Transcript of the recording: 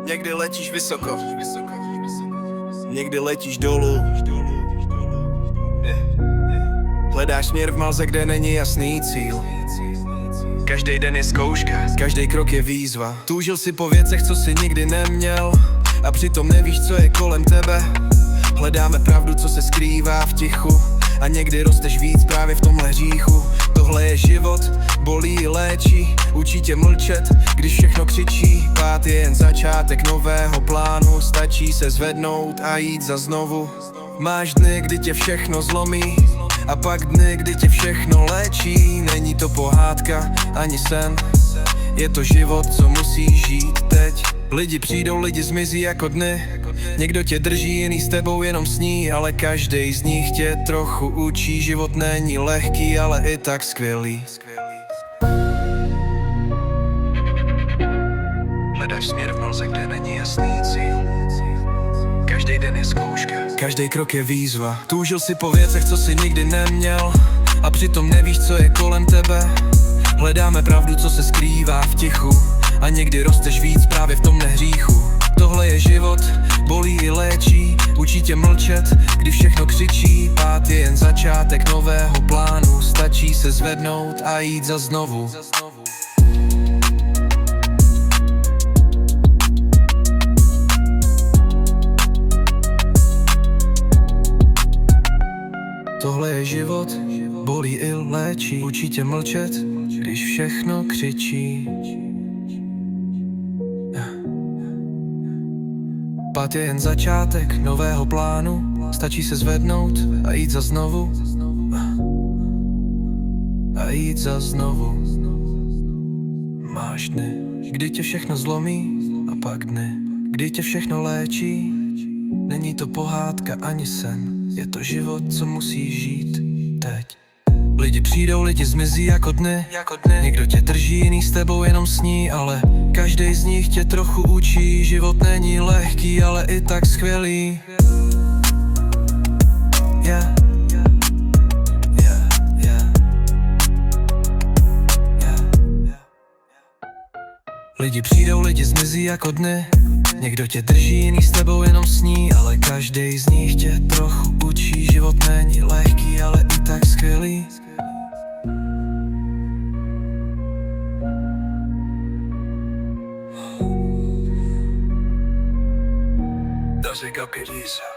Někdy letíš vysoko, někdy letíš dolů. Hledáš směr v mlze, kde není jasný cíl. Každý den je zkouška, každý krok je výzva. Túžil si po věcech, co si nikdy neměl, a přitom nevíš, co je kolem tebe. Hledáme pravdu, co se skrývá v tichu, a někdy rosteš víc právě v tomhle hříchu. Tohle je život, bolí, léčí, učí tě mlčet, když všechno křičí. Pád je jen začátek nového plánu, stačí se zvednout a jít za znovu. Máš dny, kdy tě všechno zlomí, a pak dny, kdy tě všechno léčí. Není to pohádka, ani sen, je to život, co musíš žít teď. Lidi přijdou, lidi zmizí jako dny. Někdo tě drží, jiný s tebou jenom sní, ale každý z nich tě trochu učí. Život není lehký, ale i tak skvělý. Hledáš směr v mlze, kde není jasný cíl. Každý den je zkouška, každý krok je výzva. Túžil si po věcech, co si nikdy neměl, a přitom nevíš, co je kolem tebe. Hledáme pravdu, co se skrývá v tichu, a někdy rosteš víc právě v tomhle hříchu. Tohle je život, bolí i léčí, učí tě mlčet, když všechno křičí. Pád je jen začátek nového plánu, stačí se zvednout a jít za znovu. Tohle je život, bolí i léčí, učí tě mlčet, když všechno křičí. Pád je jen začátek nového plánu, stačí se zvednout a jít za znovu. A jít za znovu. Máš dny, kdy tě všechno zlomí, a pak dny, kdy tě všechno léčí. Není to pohádka ani sen, je to život, co musíš žít teď. Lidi přijdou, lidi zmizí jako dny. Někdo tě drží, jiný s tebou jenom sní, ale každý z nich tě trochu učí. Život není lehký, ale i tak skvělý. Lidi přijdou, lidi zmizí jako dny. Někdo tě drží, jiný s tebou jenom sní, ale každý z nich tě trochu učí. Život není lehký, ale i tak skvělý. Does it go, Pidisa?